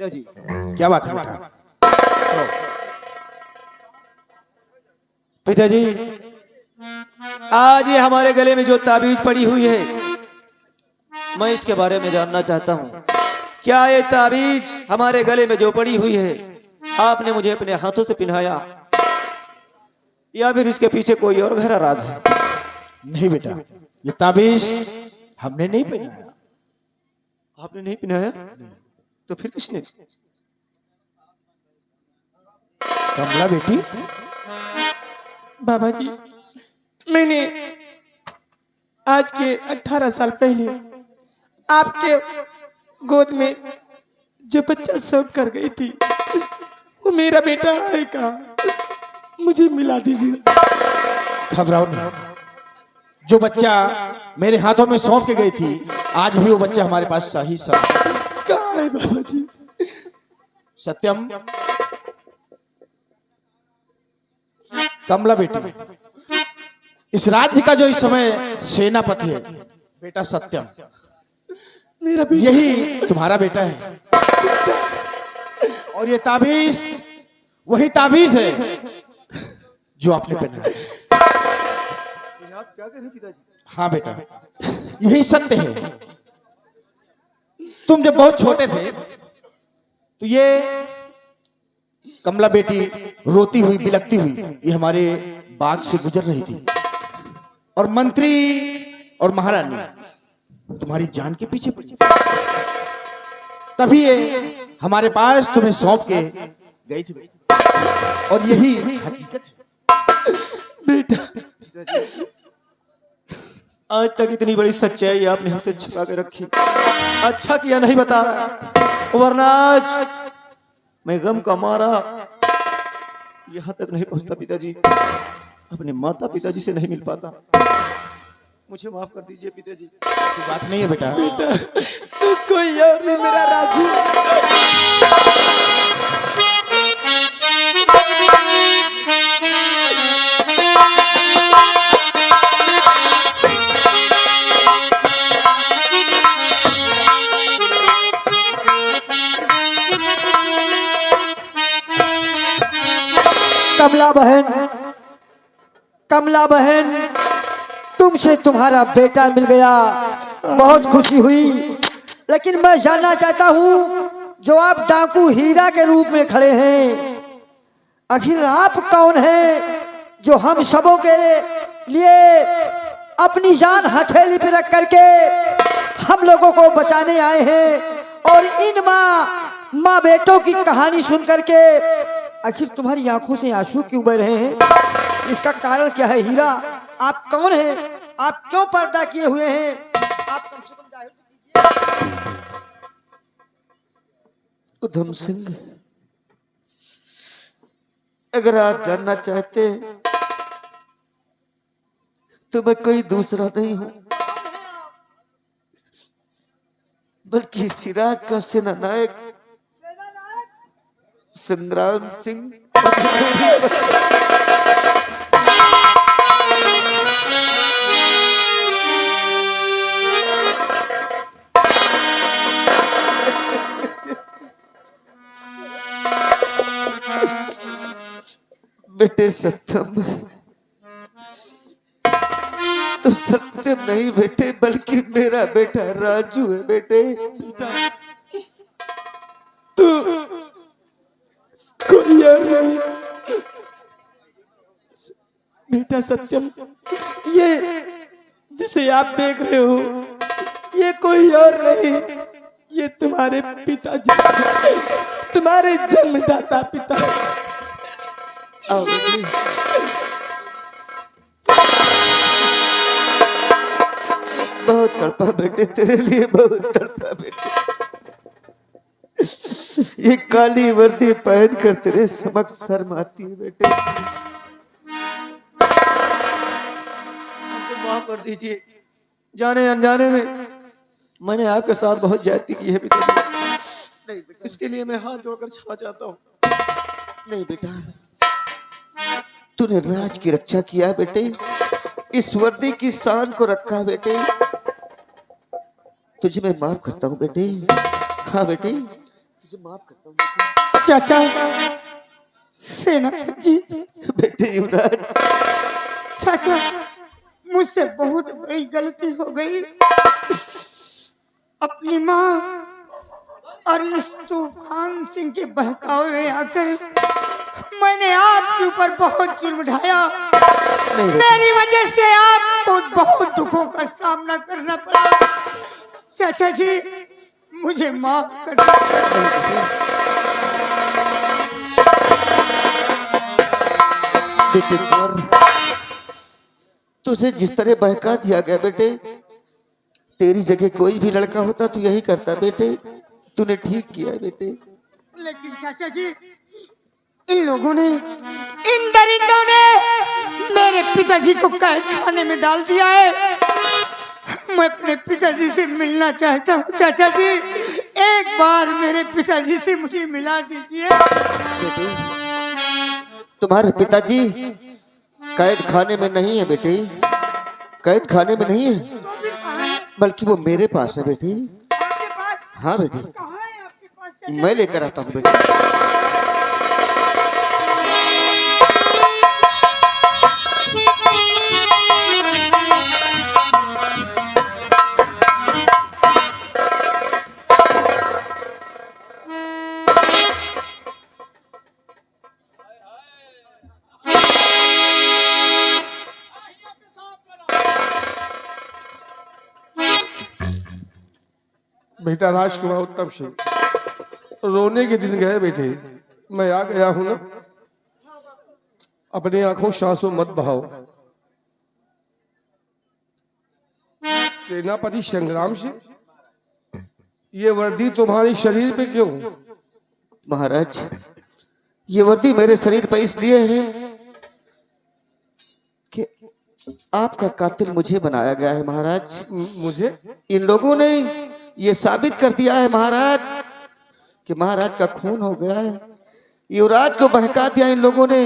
पिताजी। क्या बात है बेटा? पिताजी, आज ये हमारे गले में जो ताबीज पड़ी हुई है, मैं इसके बारे में जानना चाहता हूँ। क्या ये ताबीज हमारे गले में जो पड़ी हुई है, आपने मुझे अपने हाथों से पहनाया, या फिर इसके पीछे कोई और गहरा राज है? नहीं बेटा, ये ताबीज हमने नहीं पहनाया। आपने नहीं पहनाया? तो फिर किसने? कमला बेटी, बाबा जी, मैंने आज के 18 साल पहले आपके गोद में जो बच्चा सौंप कर गई थी, वो मेरा बेटा है का? मुझे मिला दीजिए। घबराओ नहीं। जो बच्चा मेरे हाथों में सौंप के गई थी, आज भी वो बच्चा हमारे पास सही कहाँ है बाबा जी? सत्यम, कमला बेटी, इस राज्य का जो इस समय सेनापति है बेटा सत्यम, मेरा बेटा, यही तुम्हारा बेटा है। और ये ताबीज वही ताबीज है जो आपने पहना। आप क्या कर रहे हैं पिताजी? हाँ बेटा, यही सत्य है। तुम जब बहुत छोटे थे तो ये कमला बेटी रोती हुई बिलखती हुई ये हमारे बाग से गुजर रही थी, और मंत्री और महारानी तुम्हारी जान के पीछे पड़ी। तभी ये हमारे पास तुम्हें सौंप के गई थी, और यही हकीकत है बेटा। आज तक इतनी बड़ी सच्चाई आपने हमसे छिपा के रखी। अच्छा किया नहीं बता रहा, वरना आज मैं गम का मारा यहाँ तक नहीं पहुंचता पिताजी। अपने माता पिताजी से नहीं मिल पाता। मुझे माफ कर दीजिए पिताजी। कोई बात नहीं है बेटा। बेटा, तू कोई और नहीं, मेरा राजू। कमला बहन, कमला बहन, तुमसे तुम्हारा बेटा मिल गया, बहुत खुशी हुई। लेकिन मैं जानना चाहता हूँ, जो आप डाकू हीरा के रूप में खड़े हैं, आखिर आप कौन हैं जो हम सबों के लिए अपनी जान हथेली पर रख करके हम लोगों को बचाने आए हैं? और इन माँ बेटों की कहानी सुन करके आखिर तुम्हारी आंखों से आंसू क्यों बह रहे हैं? इसका कारण क्या है? हीरा, आप कौन हैं? आप क्यों पर्दा किए हुए हैं? आप कम से कम जाहिर तो कीजिए। उधम सिंह, अगर आप जानना चाहते हैं तो मैं कोई दूसरा नहीं हूं, बल्कि सिराज का सेना नायक संग्राम सिंह। बेटे सत्यम, तो सत्यम नहीं बेटे, बल्कि मेरा बेटा राजू है बेटे। तू कोई और नहीं बेटा सत्यम। ये जिसे आप देख रहे हो, ये कोई और नहीं, ये तुम्हारे पिताजी, तुम्हारे जन्मदाता पिता। आओ बेटे, बहुत तड़पा बेटे तेरे लिए, बहुत तड़पा बेटे। ये काली वर्दी पहन कर तेरे समक्ष शर्माती है बेटे। हमको माफ कर दीजिए, जाने अनजाने में मैंने आपके साथ बहुत ज्यादती की है पिताजी। नहीं बेटा, इसके लिए मैं हाथ जोड़कर क्षमा चाहता हूँ। नहीं बेटा, तूने राज की रक्षा किया है बेटे, इस वर्दी की शान को रखा है बेटे। तुझे मैं माफ करता हूँ बेटे। हाँ बेटे, तुझे माफ करता हूँ बेटे। चाचा सेनापति जी, बेटे युवराज, चाचा मुझसे बहुत बड़ी गलती हो गई। अपनी माँ और इस तूफान सिंह के बहकावे में आकर मैंने आपके ऊपर बहुत जुर्म ढाया। नहीं बेटे, मेरी वजह से आपको बहुत दुखों का सामना करना पड़ा। चाचा जी मुझे माफ कर दीजिए। बेटे कुंवर, तुझे जिस तरह बहका दिया गया बेटे, तेरी जगह कोई भी लड़का होता तो यही करता बेटे। तूने ठीक किया है बेटे। लेकिन चाचा जी इन लोगों ने, इन दरिंदों ने मेरे पिताजी को कैद खाने में डाल दिया है। मैं अपने पिताजी से मिलना चाहता हूँ। चाचा जी एक बार मेरे पिताजी से मुझे मिला दीजिए। बेटे, तुम्हारे पिताजी कैद खाने में नहीं है बेटे, कैद खाने में नहीं है, तो फिर कहाँ है? बल्कि वो मेरे पास है बेटे। आपके पास? हाँ बेटे, कहाँ है आपके पास चाचा? मैं लेकर आता हूँ बेटे। बेटा राजकुमार उत्तम सिंह, रोने के दिन गए बेटे, मैं आ गया हूं ना। अपनी आंखों से आंसू मत बहाओ। सेनापति संग्राम सिंह, ये वर्दी तुम्हारे शरीर पे क्यों? महाराज, ये वर्दी मेरे शरीर पर इसलिए है कि आपका कातिल मुझे बनाया गया है महाराज। मुझे? इन लोगों ने ये साबित कर दिया है महाराज कि महाराज का खून हो गया है। युवराज को बहका दिया इन लोगों ने।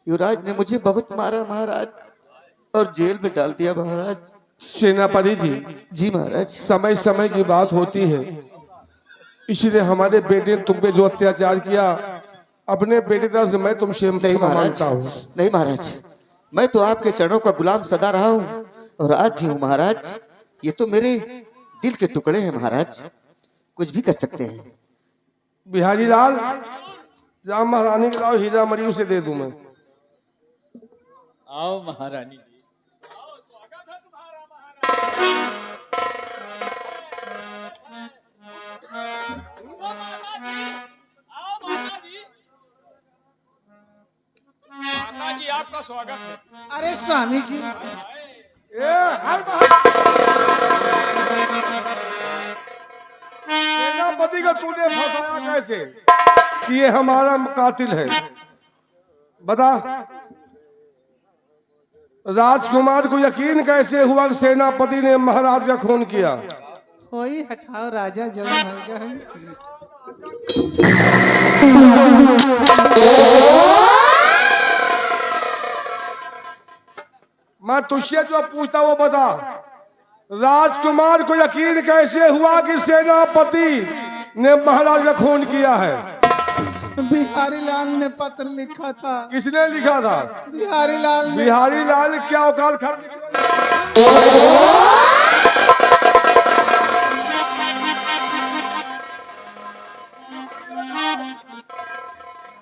युवराज ने मुझे बहुत मारा महाराज और जेल में डाल दिया महाराज। सेनापति जी, जी महाराज। समय समय की बात होती है, इसलिए हमारे बेटे ने तुम पे जो अत्याचार किया, अपने बेटे तरफ से मैं तुमसे नहीं क्षमा महाराज, मांगता हूँ। नहीं महाराज, मैं तो आपके चरणों का गुलाम सदा रहा हूँ और आज भी हूँ महाराज। ये तो मेरे दिल के टुकड़े हैं महाराज, कुछ भी कर सकते हैं। बिहारी लाल, जा महारानी के लाओ, हीरा मरी उसे दे दूं मैं। आओ महारानी जी। माता जी आपका स्वागत है। अरे स्वामी जी, सेनापति का तूने फंसाया कैसे कि ये हमारा कातिल है? बता। राजकुमार को यकीन कैसे हुआ कि सेनापति ने महाराज का खून किया? होई हटाओ राजा जब होगा। मैं तुझसे जो पूछता वो बता। राजकुमार को यकीन कैसे हुआ कि सेनापति ने महाराज का खून किया है? बिहारी लाल ने पत्र लिखा था। किसने लिखा था? बिहारी लाल ने। बिहारी लाल ने क्या औकात खर्च?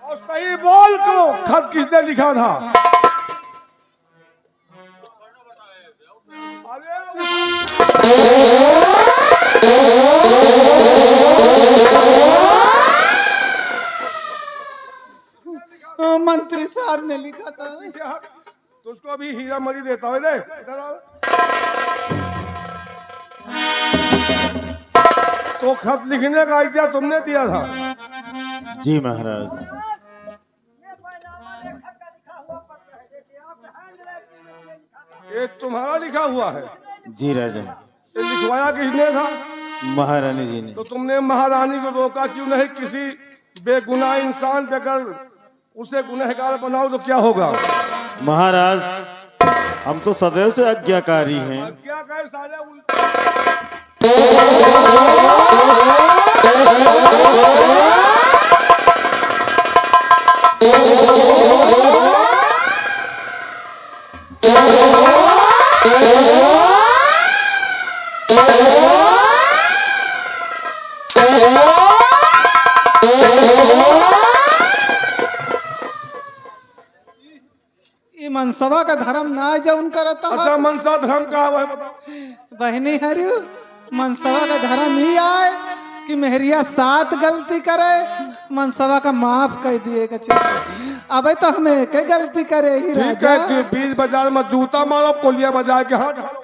और सही बोल को खत किसने लिखा था? मंत्री साहब ने लिखा था। तुझको अभी हीरा मरी देता हूँ। इधर आओ। तो खत लिखने का आइडिया तुमने दिया था? जी महाराज। ये तुम्हारा लिखा हुआ है? जी राजा। ये लिखवाया किसने था? महारानी जी ने। तो तुमने महारानी को रोका क्यों नहीं? किसी बेगुनाह इंसान पे अगर उसे गुनहगार बनाओ तो क्या होगा? महाराज, हम तो सदैव से आज्ञाकारी हैं। क्या कहे साले ये मनसवा का धर्म ना जौन करता अच्छा मनसा धर्म का है बताओ। बहनी हरु मनसवा का धर्म ही आए कि मेहरिया साथ गलती करे मनसवा का माफ कर दिएगा चाहिए। अबे तो हमें एक गलती करे ही ठीक राजा। है कि बीच बाजार में जूता मारो कोलिया बजा के हाथ ढालो।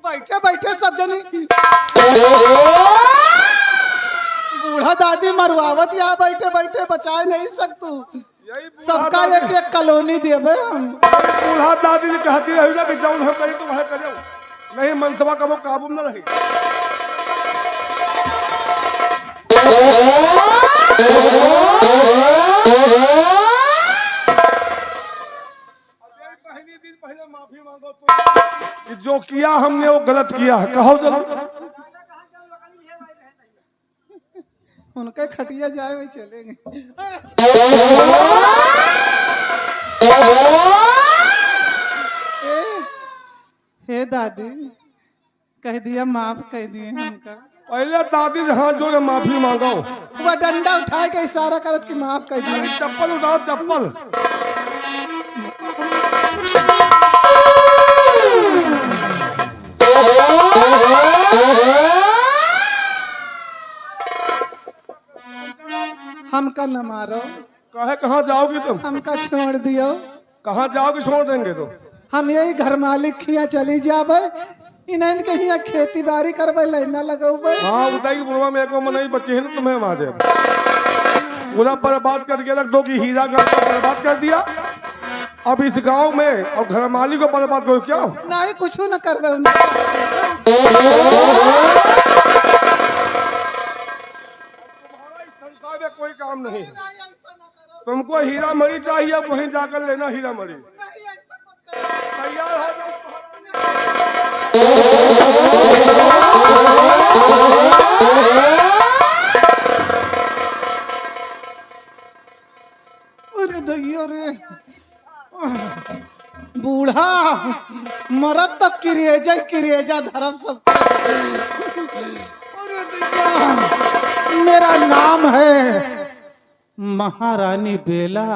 बैठे बैठे सब जनी बूढ़ा दादी मरवावत यहाँ बैठे बैठे बचाए नहीं सकतू। यही सबका एक एक कॉलोनी देवे हम। बूढ़ा दादी जी कहती रही ना कि जौन हो करी तो वह करे, नहीं मनसवा का वो काबू में न रही। पहली दिन पहले माफी मांगो तो कि जो किया हमने वो गलत किया है, कहो जल्दी। उनके खटिया जाए वही चलेंगे। हे दादी कह दिया माफ कह दिए हमका। पहले दादी से हाथ जोड़े माफी मांगो। वो डंडा उठाए के इशारा करत कि माफ कर दिए। चप्पल उठाओ चप्पल। हमका न मारो, कहे कहाँ जाओगी तुम? हमका छोड़ दियो। कहाँ जाओगी? छोड़ देंगे तो। हम यही घर मालिक खिया चली जाबे, इन्हन के हिया खेती बाड़ी करबे लाइना लगौबे। हाँ बताइए बुढ़वा में एको मनई बच्चे हैं तुम्हें मारे पूरा बर्बाद कर के रख दो कि हीरा घर को बर्बाद कर दिया। अब इस गांव में और घर मालिक को बर्बाद करो क्या? नहीं कुछ न करबे। संसार में कोई काम नहीं। तुमको हीरा मरी चाहिए, वहीं जाकर लेना हीरा मरी। तैयार हो जाओ। अरे दैया रे बूढ़ा मरद तो किरेजा धर्म सब। अरे दैया मेरा नाम है महारानी बेला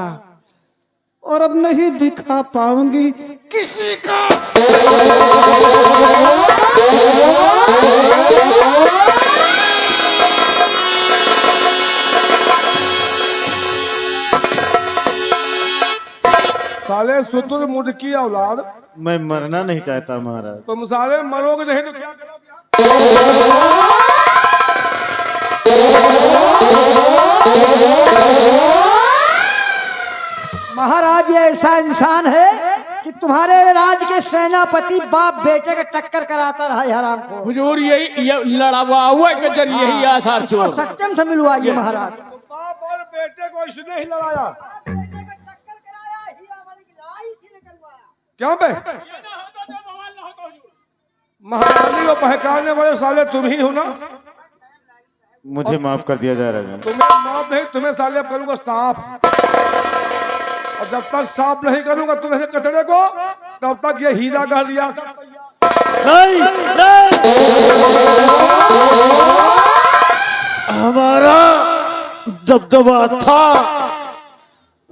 और अब नहीं दिखा पाऊंगी किसी का। साले सुतुर मुड की औलाद, मैं मरना नहीं चाहता महाराज। तुम साले मरोगे नहीं तो क्या करोगे? महाराज ये ऐसा इंसान है कि तुम्हारे राज के सेनापति बाप बेटे का टक्कर कराता रहा है हराम को। हुजूर यही लड़ावा हुआ के जरिए ही आसार और चोर। सत्यम से मिलवा ये महाराज। बाप और बेटे को इसने ही लड़ाया। क्या बे? महारानी को बहकाने वाले साले तुम ही हो ना? मुझे माफ कर दिया जाए राजा। तुम्हें माफ नहीं, तुम्हें साले अब करूंगा साफ। और जब तक साफ नहीं करूंगा तुम्हें कचड़े को, तब तक ये हीरा गढ़ लिया। नहीं, नहीं। हमारा दबदबा था,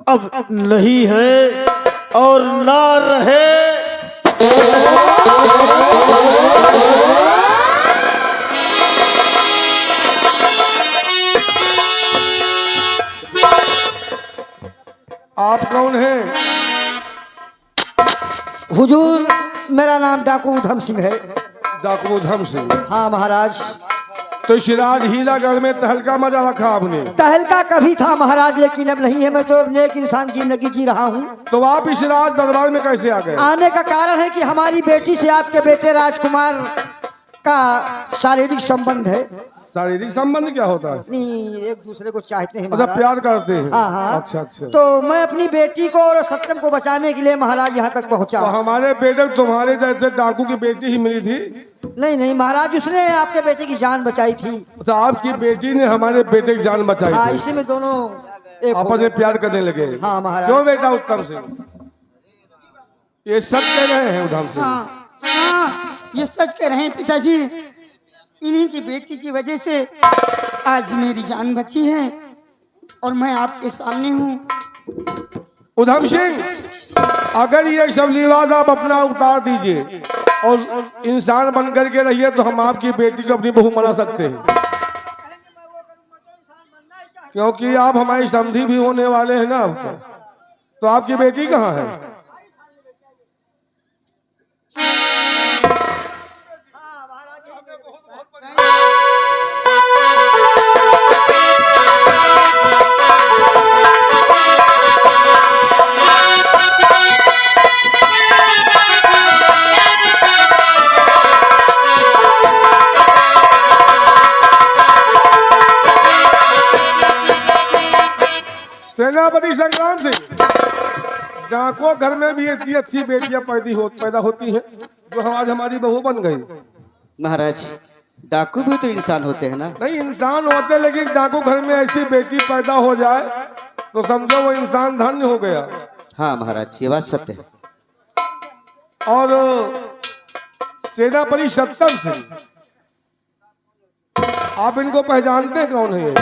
अब नहीं है और ना रहे। आप कौन हैं? हुजूर मेरा नाम डाकू उधम सिंह है। डाकू धम सिंह। हाँ महाराज। तो सिराज हीरागढ़ में तहलका मजा रखा आपने। तहलका कभी था महाराज लेकिन अब नहीं है। मैं तो अब नेक इंसान की जिंदगी जी रहा हूँ। तो आप इस राज दरबार में कैसे आ गए? आने का कारण है कि हमारी बेटी से आपके बेटे राजकुमार का शारीरिक संबंध है। शारीरिक संबंध क्या होता है? नहीं, एक दूसरे को चाहते हैं अच्छा, महाराज। प्यार करते हैं। हाँ हाँ। अच्छा अच्छा। तो मैं अपनी बेटी को और सत्यम को बचाने के लिए महाराज यहाँ तक पहुँचा। तो हमारे बेटे को तुम्हारे जैसे डाकू की बेटी ही मिली थी? नहीं नहीं महाराज, उसने आपके बेटे की जान बचाई थी। तो आपकी बेटी ने हमारे बेटे की जान बचाई हाँ, थी। इसी में दोनों एक हो आपस गए। में प्यार करने लगे। हाँ महाराज। क्यों बेटा उत्तम सिंह, ये सच कह रहे हैं उधम सिंह? हाँ हाँ, ये सच कह रहे हैं पिताजी। इन्हीं की बेटी की वजह से आज मेरी जान बची है और मैं आपके सामने हूँ। उधम सिंह, अगर ये सब लिबास आप अपना उतार दीजिए और इंसान बन करके रहिए तो हम आपकी बेटी को अपनी बहू बना सकते हैं, क्योंकि आप हमारी समधी भी होने वाले हैं ना। तो आपकी बेटी कहाँ है? सेनापति संग्राम सिंह, डाको घर में भी इतनी अच्छी बेटियां पैदा होती हैं जो आज हमारी बहू बन गई। महाराज, डाकू भी तो इंसान होते हैं ना? नहीं, इंसान होते, लेकिन डाको घर में ऐसी बेटी पैदा हो जाए तो समझो वो इंसान धन्य हो गया। हाँ महाराज, ये बात सत्य है। और सेनापति सत्यम सिंह, आप इनको पहचानते हैं? कौन है ये?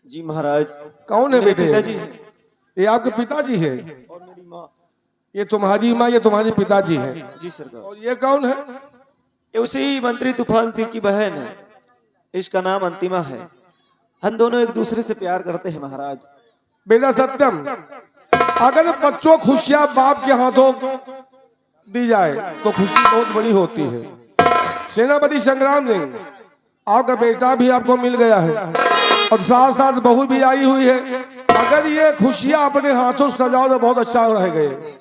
जी महाराज, कौन है मेरे बेटे? पिताजी हैं। ये आपके पिताजी है? और मेरी माँ। ये तुम्हारी माँ, ये तुम्हारे पिताजी है? जी सरकार। और ये कौन है? ये उसी मंत्री तूफान सिंह की बहन है, इसका नाम अंतिमा है। हम दोनों एक दूसरे से प्यार करते हैं महाराज। बेटा सत्यम, अगर बच्चों खुशियां बाप के हाथों दी जाए तो खुशी बहुत बड़ी होती है। सेनापति संग्राम सिंह, आपका बेटा भी आपको मिल गया है और साथ साथ बहू भी आई हुई है। अगर ये खुशियां अपने हाथों से सजाओ तो बहुत अच्छा रह गए।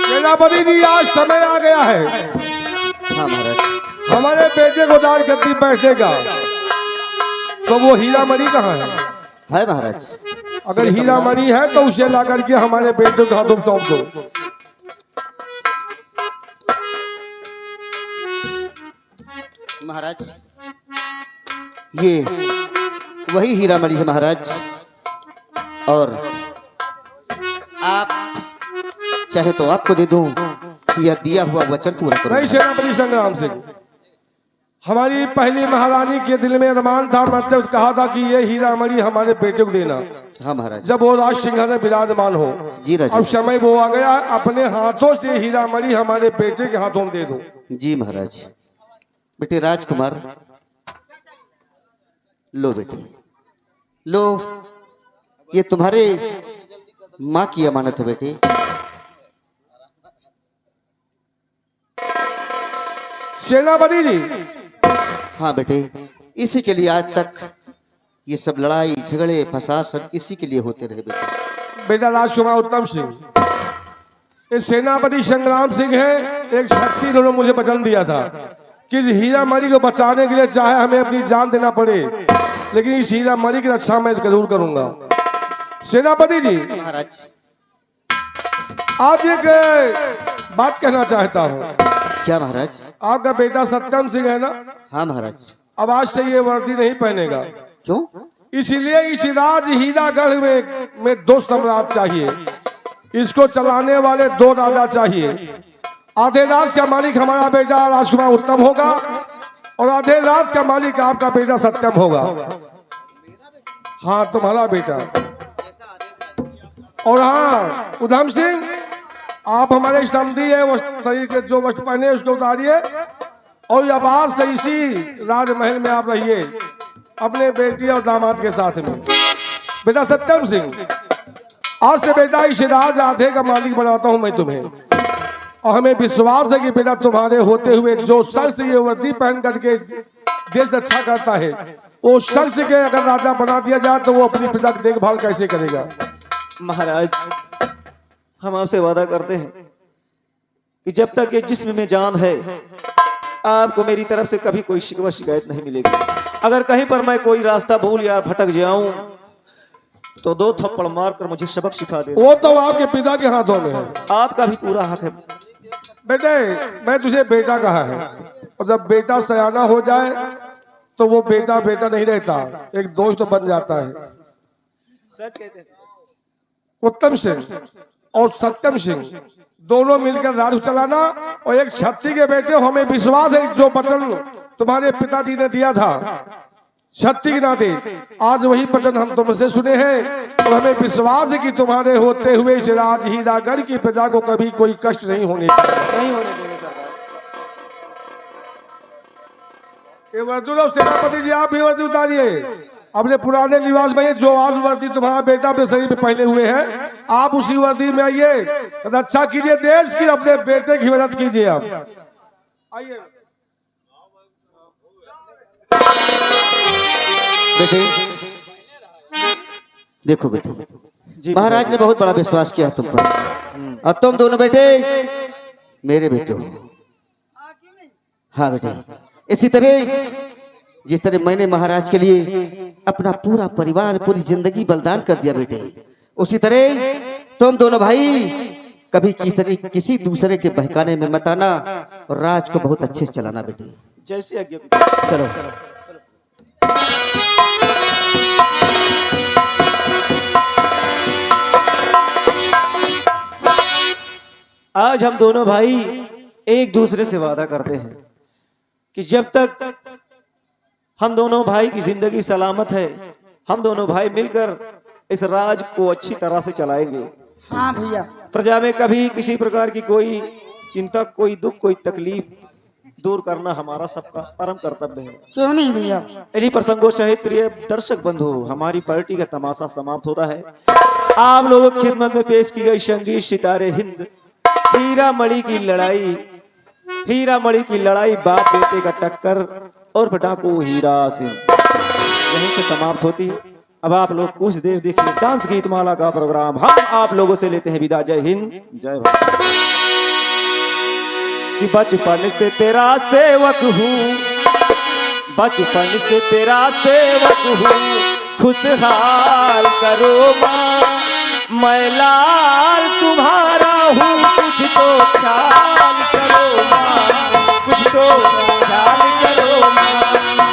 सेनापति जी, आज समय आ गया है। हाँ महाराज। हमारे बेटे को दार गद्दी बैठेगा तो वो हीरा मणि कहाँ है? है महाराज। अगर हीरा मणि है तो उसे ला करके हमारे बेटे के हाथों में सौंप दो। महाराज, ये वही हीरा मणि है महाराज, और आप चाहे तो आपको दे दूं या दिया हुआ वचन पूरा करूं। नहीं सेनापति संग्राम सिंह, हमारी पहली महारानी के दिल में अरमान था, मतलब कहा था कि ये हीरा मणि हमारे बेटे को देना हाँ महाराज। जब वो राज सिंहासन में विराजमान हो। जी राजा। अब समय वो आ गया, अपने हाथों से हीरा मणि हमारे बेटे के हाथों में दे दो। जी महाराज। बेटे राजकुमार, लो बेटे, लो, ये तुम्हारे माँ की अमानत है बेटे। सेनापति जी, हाँ बेटे, इसी के लिए आज तक ये सब लड़ाई झगड़े फसाद सब इसी के लिए होते रहे बेटे। बेटा राजकुमार उत्तम सिंह, ये सेनापति संग्राम सिंह है। एक शक्ति इन्होंने मुझे वचन दिया था कि इस हीरा मणि को बचाने के लिए चाहे हमें अपनी जान देना पड़े, लेकिन इस हीरा मणि की रक्षा मैं जरूर करूंगा। सेनापति जी महाराज, आज एक बात कहना चाहता हूँ। क्या महाराज? आपका बेटा सत्यम सिंह है ना? हाँ महाराज। अब आज से ये वर्दी नहीं पहनेगा। क्यों? इसलिए इस राज हीरागढ़ में दो सम्राट चाहिए, इसको चलाने वाले दो राजा चाहिए। आधे राज का मालिक हमारा बेटा राजकुमार उत्तम होगा और आधे राज का मालिक आपका बेटा सत्यम होगा। हाँ, तुम्हारा बेटा। और हाँ उधम सिंह, आप हमारे समधी है, वो शरीर के जो वस्त्र पहने हैं, उसको उतारिए और अब आज से इसी राजमहल में आप रहिए अपने बेटी और दामाद के साथ में। बेटा सत्यम सिंह, आज से बेटा इस राज आधे का मालिक बनाता हूं मैं तुम्हें, और हमें विश्वास है कि बेटा तुम्हारे होते हुए जो शख्स ये वर्दी पहन करके देश रक्षा करता है, वो शख्स के अगर राजा बना दिया जाए तो वो अपनी प्रजा की देखभाल कैसे करेगा। महाराज, हम आपसे वादा करते हैं कि जब तक ये जिस्म में जान है, आपको मेरी तरफ से कभी कोई शिकवा शिकायत नहीं मिलेगी। अगर कहीं पर मैं कोई रास्ता भूल या भटक जाऊं तो 2 थप्पड़ मारकर मुझे सबक सिखा दे। वो तो आपके पिता के हाथों में है। आपका भी पूरा हक है। बेटे, मैं तुझे बेटा कहा है, और जब बेटा सयाना हो जाए तो वो बेटा बेटा नहीं रहता, एक दोस्त बन जाता है। सच कहते हैं। उत्तम सिंह और सत्यम सिंह दोनों मिलकर राज्य चलाना, और एक छत्ती के बेटे हो, हमें विश्वास है जो वचन तुम्हारे पिताजी ने दिया था छत्ती के नाते, आज वही वचन हम तुमसे सुने हैं, और हमें विश्वास है कि तुम्हारे होते हुए इस राज हीरागढ़ की प्रजा को कभी कोई कष्ट नहीं होने देंगे सरकार। ये वर्दी लो सेनापति जी, आप भी वर्दी उतारिए अपने पुराने लिबास में। जो आज वर्दी तुम्हारा बेटा अपने शरीर पे पहने हुए है, आप उसी वर्दी में आइए, रक्षा कीजिए देश की, अपने बेटे की मदद कीजिए। आप आइए। बेटे देखो बेटे, महाराज ने बहुत बड़ा विश्वास किया तुम पर, और तुम दोनों बेटे मेरे बेटे हो। हाँ बेटे, इसी तरह जिस तरह मैंने महाराज के लिए अपना पूरा परिवार, पूरी जिंदगी बलिदान कर दिया बेटे, उसी तरह तुम दोनों भाई कभी किसी दूसरे के बहकाने में मत आना, और राज को बहुत अच्छे से चलाना बेटे। जैसे आज्ञा। चलो। आज हम दोनों भाई एक दूसरे से वादा करते हैं कि जब तक हम दोनों भाई की जिंदगी सलामत है, हम दोनों भाई मिलकर इस राज को अच्छी तरह से चलाएंगे। हाँ भैया। प्रजा में कभी किसी प्रकार की कोई चिंता, कोई दुख, कोई तकलीफ दूर करना हमारा सबका परम कर्तव्य है। क्यों नहीं भैया। इन्हीं प्रसंगों सहित प्रिय दर्शक बंधु, हमारी पार्टी का तमाशा समाप्त होता है। आप लोगों की खिदमत में पेश की गई संगीत सितारे हिंद, हीरा मणि की लड़ाई, हीरा मणि की लड़ाई, बाप बेटे का टक्कर और पटाखो हीरा सिंह, यहीं से समाप्त होती है। अब आप लोग कुछ देर देखिए डांस गीत माला का प्रोग्राम। हम आप लोगों से लेते हैं विदा। जय हिंद, जय भारत। कि बचपन से तेरा सेवक हूँ, बचपन से तेरा सेवक हूँ, खुशहाल करो माँ, मैं लाल तुम्हारा हूँ, कुछ तो ख्याल करो माँ, कुछ तो ख्याल करो माँ।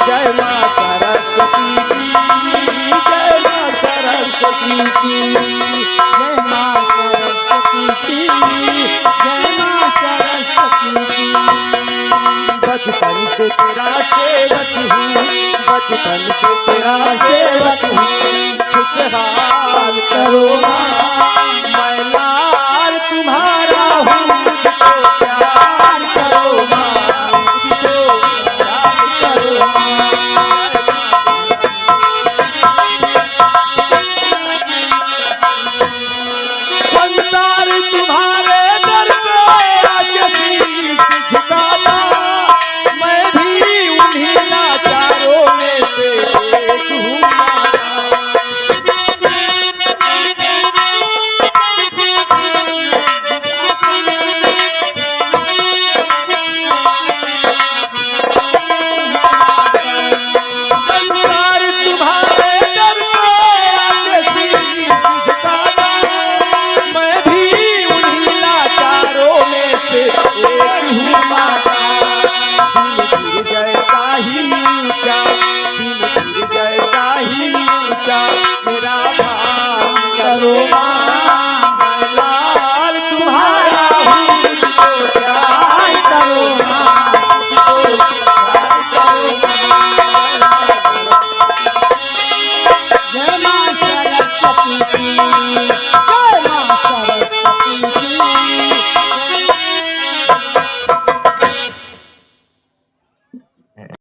जय माँ सरस्वती की, जय माँ सरस्वती की, जय माँ सरस्वती की, जय माँ सरस्वती की। बचपन से तेरा सेवक हूँ, बचपन से तेरा सेवक हूँ, खुशहाल करो माँ, मैं लाल तुम्हारा हूँ, मुझको